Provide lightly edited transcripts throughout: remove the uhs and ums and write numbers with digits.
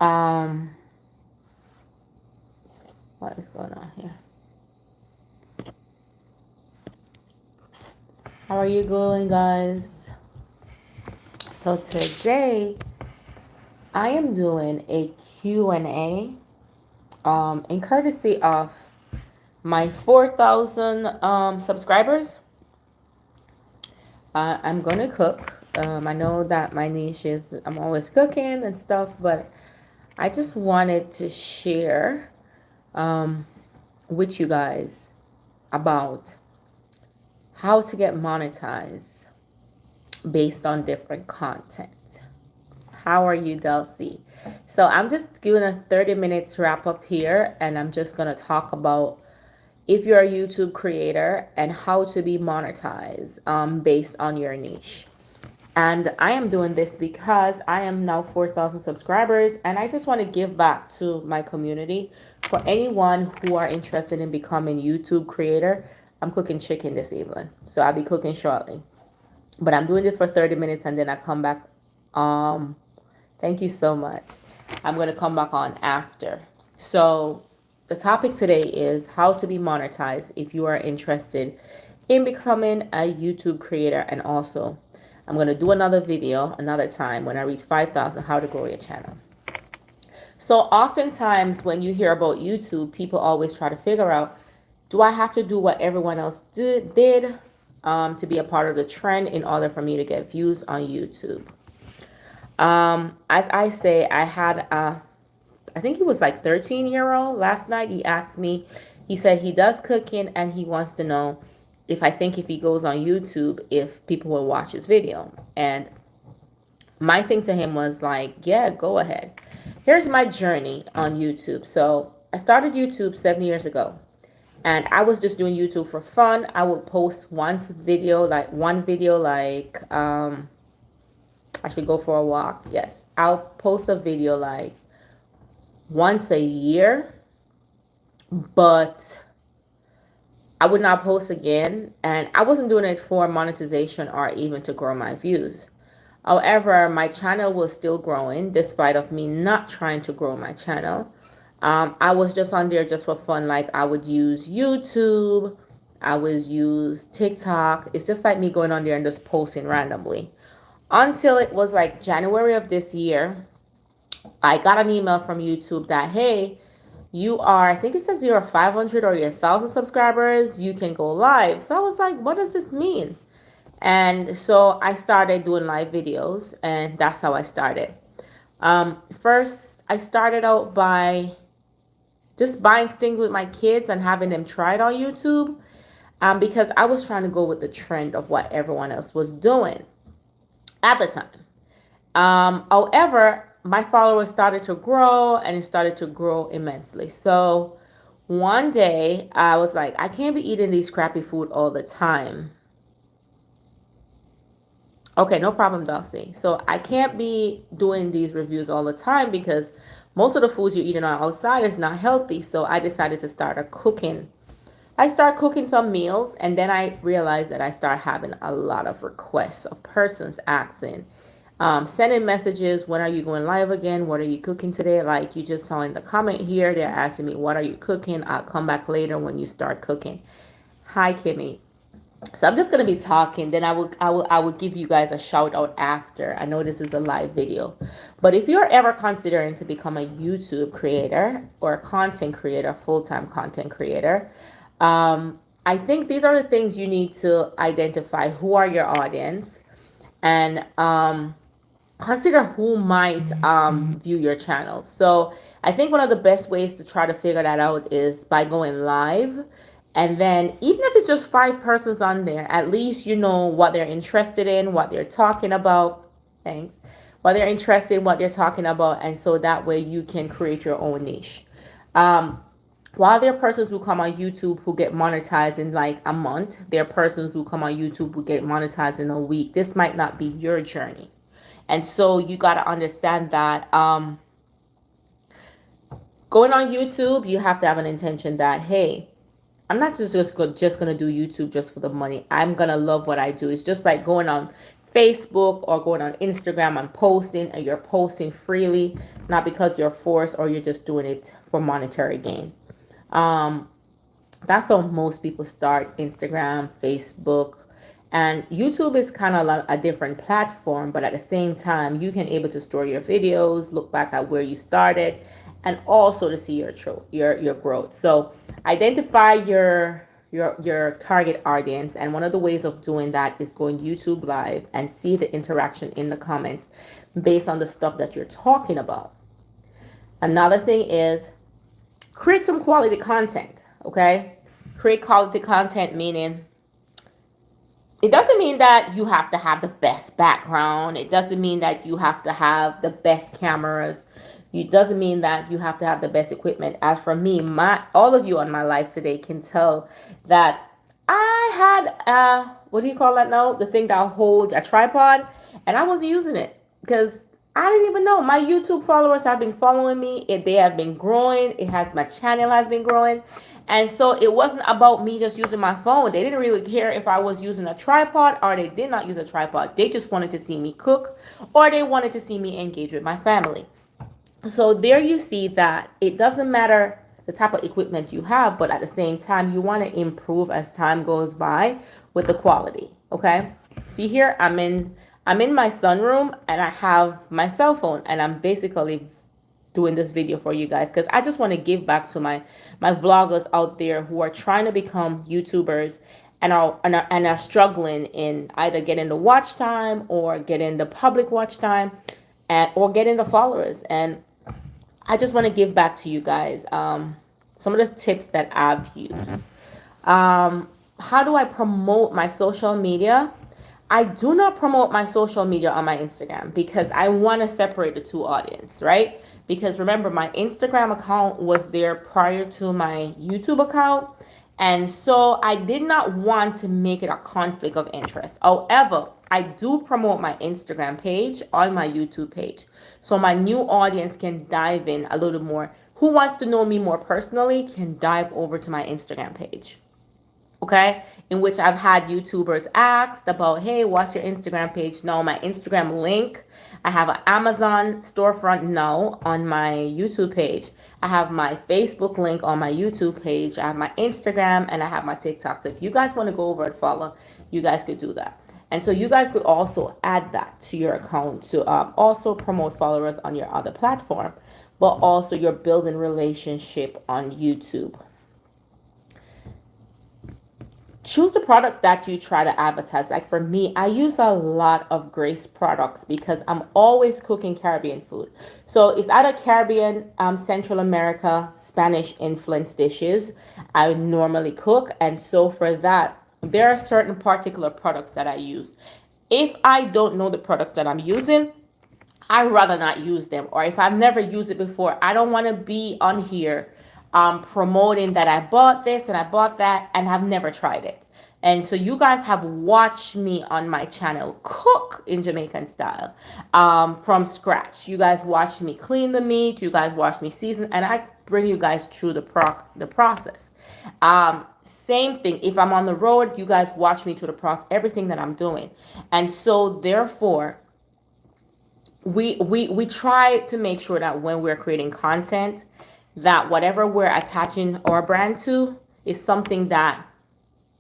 Um, what is going on here? How are you going, guys? So today I am doing a Q&A in courtesy of my 4,000 subscribers. I'm gonna cook. I know that my niche is I'm always cooking and stuff, but I just wanted to share with you guys about how to get monetized based on different content. How are you, Delcy? So I'm just doing a 30 minutes wrap up here, and I'm just going to talk about if you're a YouTube creator and how to be monetized based on your niche. And I am doing this because I am now 4,000 subscribers, and I just want to give back to my community. For anyone who are interested in becoming YouTube creator, I'm cooking chicken this evening, so I'll be cooking shortly. But I'm doing this for 30 minutes, and then I come back. Um, Thank you so much. I'm going to come back on after. So, the topic today is how to be monetized if you are interested in becoming a YouTube creator. And also, I'm going to do another video another time when I reach 5,000, how to grow your channel. So, oftentimes when you hear about YouTube, people always try to figure out, do I have to do what everyone else did to be a part of the trend in order for me to get views on YouTube? As I say, I think he was like 13-year-old last night. He asked me, he said he does cooking and he wants to know if I think if he goes on YouTube, if people will watch his video. And my thing to him was like, yeah, go ahead. Here's my journey on YouTube. So I started YouTube 7 years ago. And I was just doing YouTube for fun. I would post one video, I should go for a walk. Yes, I'll post a video like once a year, but I would not post again. And I wasn't doing it for monetization or even to grow my views. However, my channel was still growing despite of me not trying to grow my channel. I was just on there just for fun. Like I would use YouTube, I would use TikTok. It's just like me going on there and just posting randomly. Until it was like January of this year, I got an email from YouTube that, hey, you are, I think it says you're 500 or you're 1,000 subscribers, you can go live. So I was like, what does this mean? And so I started doing live videos, and that's how I started. First, I started out by just buying things with my kids and having them try it on YouTube because I was trying to go with the trend of what everyone else was doing at the time. However, my followers started to grow and it started to grow immensely. So one day I was like, I can't be eating these crappy food all the time. Okay, no problem, Dulcie. So I can't be doing these reviews all the time because most of the foods you're eating on outside is not healthy. So I decided to start a cooking. I start cooking some meals, and then I realized that I start having a lot of requests of persons asking, sending messages, when are you going live again? What are you cooking today? Like you just saw in the comment here, they're asking me, what are you cooking? I'll come back later when you start cooking. Hi, Kimmy. So I'm just gonna be talking. Then I will give you guys a shout out after. I know this is a live video, but if you're ever considering to become a YouTube creator or a content creator, full-time content creator, I think these are the things you need to identify. Who are your audience, and consider who might view your channel. So I think one of the best ways to try to figure that out is by going live. And then even if it's just 5 persons on there, at least you know what they're interested in, what they're talking about. Thanks. What they're interested in, what they're talking about. And so that way you can create your own niche. While there are persons who come on YouTube who get monetized in like a month, there are persons who come on YouTube who get monetized in a week. This might not be your journey. And so you got to understand that going on YouTube, you have to have an intention that, hey, I'm not just going to do YouTube just for the money. I'm going to love what I do. It's just like going on Facebook or going on Instagram and posting, and you're posting freely, not because you're forced or you're just doing it for monetary gain. Um, that's how most people start: Instagram, Facebook, and YouTube is kind of like a different platform, but at the same time you can able to store your videos, look back at where you started, and also to see your growth. So identify your target audience, and one of the ways of doing that is going YouTube live and see the interaction in the comments based on the stuff that you're talking about. Another thing is create some quality content. Okay, create quality content, meaning it doesn't mean that you have to have the best background. It doesn't mean that you have to have the best cameras. It doesn't mean that you have to have the best equipment. As for me, my all of you on my life today can tell that I had what do you call that now? The thing that holds a tripod, and I wasn't using it because I didn't even know. My YouTube followers have been following me. They have been growing. My channel has been growing. And so it wasn't about me just using my phone. They didn't really care if I was using a tripod or they did not use a tripod. They just wanted to see me cook, or they wanted to see me engage with my family. So there you see that it doesn't matter the type of equipment you have, but at the same time, you want to improve as time goes by with the quality. Okay. See here, I'm in my sunroom and I have my cell phone, and I'm basically doing this video for you guys because I just want to give back to my vloggers out there who are trying to become YouTubers and are struggling in either getting the watch time or getting the public watch time, or getting the followers. And I just want to give back to you guys some of the tips that I've used. How do I promote my social media? I do not promote my social media on my Instagram because I want to separate the two audience, right? Because remember, my Instagram account was there prior to my YouTube account. And so I did not want to make it a conflict of interest. However, I do promote my Instagram page on my YouTube page. So my new audience can dive in a little more. Who wants to know me more personally can dive over to my Instagram page. Okay, in which I've had YouTubers asked about, hey, what's your Instagram page? No, my Instagram link. I have an Amazon storefront now on my YouTube page. I have my Facebook link on my YouTube page. I have my Instagram, and I have my TikTok. So if you guys want to go over and follow, you guys could do that. And so you guys could also add that to your account to also promote followers on your other platform, but also you're building relationship on YouTube. Choose a product that you try to advertise. Like for me, I use a lot of Grace products because I'm always cooking Caribbean food. So it's either Caribbean, Central America, Spanish influenced dishes I normally cook. And so for that, there are certain particular products that I use. If I don't know the products that I'm using, I'd rather not use them. Or if I've never used it before, I don't want to be on here promoting that I bought this and I bought that and I've never tried it. And so you guys have watched me on my channel cook in Jamaican style from scratch. You guys watch me clean the meat. You guys watch me season, and I bring you guys through the process. Same thing. If I'm on the road, you guys watch me through the process, everything that I'm doing. And so therefore, we try to make sure that when we're creating content, that whatever we're attaching our brand to is something that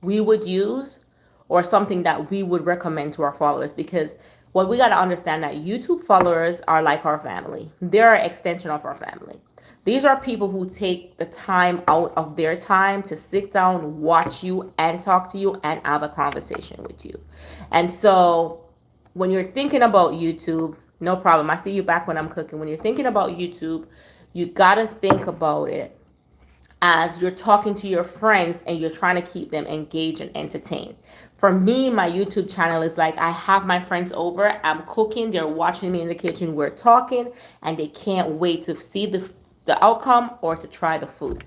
we would use or something that we would recommend to our followers. Because what we got to understand, that YouTube followers are like our family. They're an extension of our family. These are people who take the time out of their time to sit down, watch you, and talk to you and have a conversation with you. And so when you're thinking about YouTube, no problem. I see you back when I'm cooking. When you're thinking about YouTube, you got to think about it as you're talking to your friends and you're trying to keep them engaged and entertained. For me, my YouTube channel is like I have my friends over, I'm cooking, they're watching me in the kitchen, we're talking, and they can't wait to see the outcome or to try the food.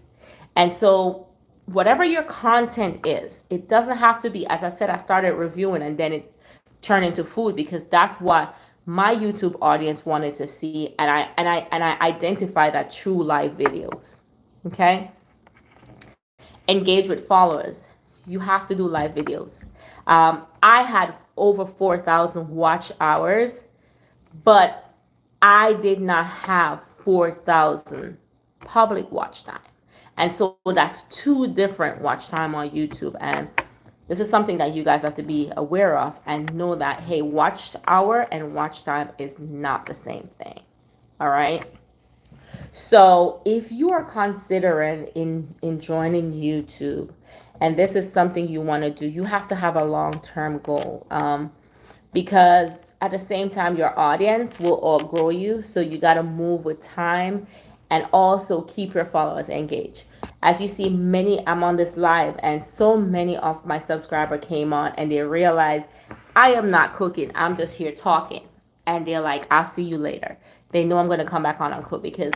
And so whatever your content is, it doesn't have to be, as I said, I started reviewing and then it turned into food because that's what my YouTube audience wanted to see, and I identify that through live videos. Okay? Engage with followers. You have to do live videos. I had over 4,000 watch hours, but I did not have 4,000 public watch time. And so that's two different watch time on YouTube. And this is something that you guys have to be aware of and know that, hey, watch hour and watch time is not the same thing. All right. So if you are considering in joining YouTube, and this is something you want to do, you have to have a long-term goal. Because at the same time, your audience will outgrow you. So you got to move with time and also keep your followers engaged. As you see, I'm on this live, and so many of my subscribers came on and they realized I am not cooking. I'm just here talking. And they're like, I'll see you later. They know I'm going to come back on and cook because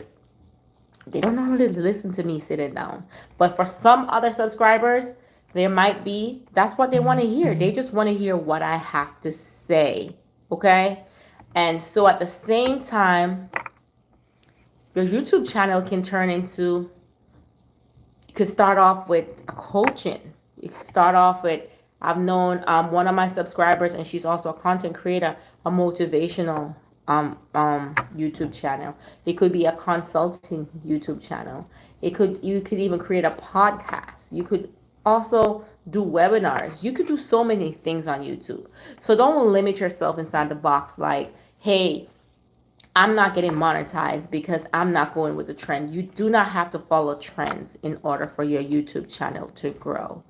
they don't normally listen to me sitting down. But for some other subscribers, there might be, that's what they want to hear. They just want to hear what I have to say. Okay? And so at the same time, your YouTube channel can turn into, you could start off with a coaching. You could start off with, I've known one of my subscribers, and she's also a content creator, a motivational YouTube channel. It could be a consulting YouTube channel. You could even create a podcast. You could also do webinars. You could do so many things on YouTube. So don't limit yourself inside the box like, hey, I'm not getting monetized because I'm not going with the trend. You do not have to follow trends in order for your YouTube channel to grow.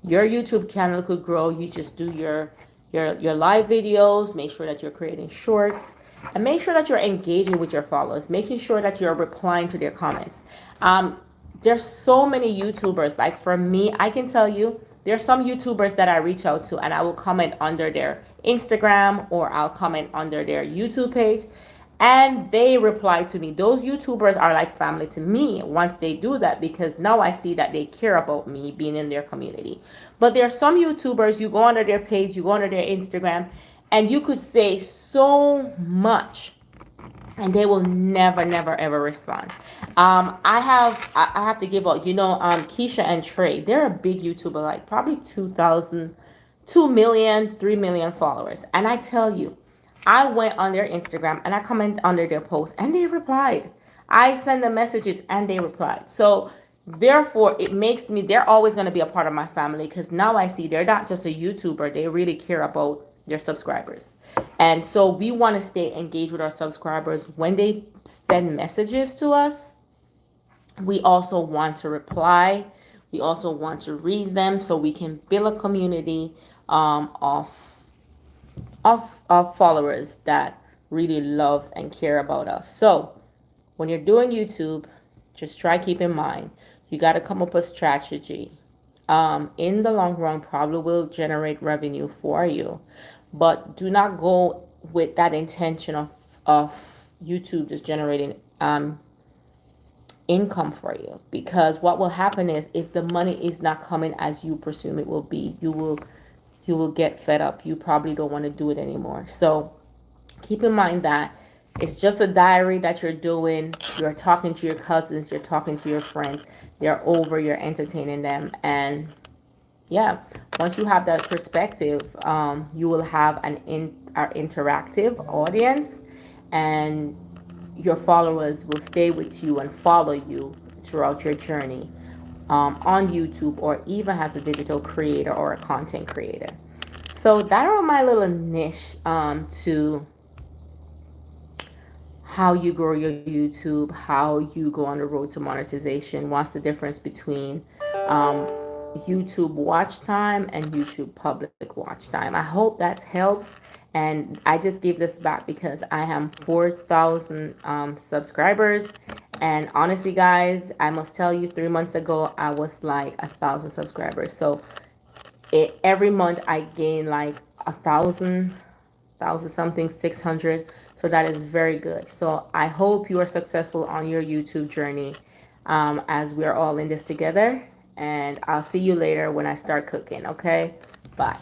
Your YouTube channel could grow. You just do your live videos, make sure that you're creating shorts, and make sure that you're engaging with your followers, making sure that you're replying to their comments. There's so many YouTubers. Like for me, I can tell you, there's some YouTubers that I reach out to and I will comment under their Instagram or I'll comment under their YouTube page and they reply to me. Those YouTubers are like family to me once they do that, because now I see that they care about me being in their community. But there are some YouTubers, you go under their page, you go under their Instagram, and you could say so much and they will never, never, ever respond. I have to give out, Keisha and Trey, they're a big YouTuber, like probably 2,000, 2 million, 3 million followers. And I tell you, I went on their Instagram and I commented under their post and they replied. I send them messages and they replied. So therefore, it makes me, they're always going to be a part of my family, because now I see they're not just a YouTuber, they really care about their subscribers. And so we want to stay engaged with our subscribers. When they send messages to us, we also want to reply. We also want to read them so we can build a community of followers that really loves and care about us. So when you're doing YouTube, just try keep in mind, you got to come up with a strategy. In the long run, probably will generate revenue for you, but do not go with that intention of YouTube just generating income for you, because what will happen is if the money is not coming as you presume it will be, you will get fed up. You probably don't want to do it anymore. So keep in mind that it's just a diary that you're doing. You're talking to your cousins, you're talking to your friends, they're over, you're entertaining them. And yeah, once you have that perspective, you will have an interactive audience, and your followers will stay with you and follow you throughout your journey on YouTube, or even as a digital creator or a content creator. So that are my little niche to how you grow your YouTube, how you go on the road to monetization, what's the difference between YouTube watch time and YouTube public watch time. I hope that helps. And I just gave this back because I am 4,000 subscribers. And honestly, guys, I must tell you, 3 months ago, I was like 1,000 subscribers. So every month I gain like 1,000 something, 600. So that is very good. So I hope you are successful on your YouTube journey, as we are all in this together. And I'll see you later when I start cooking. Okay? Bye.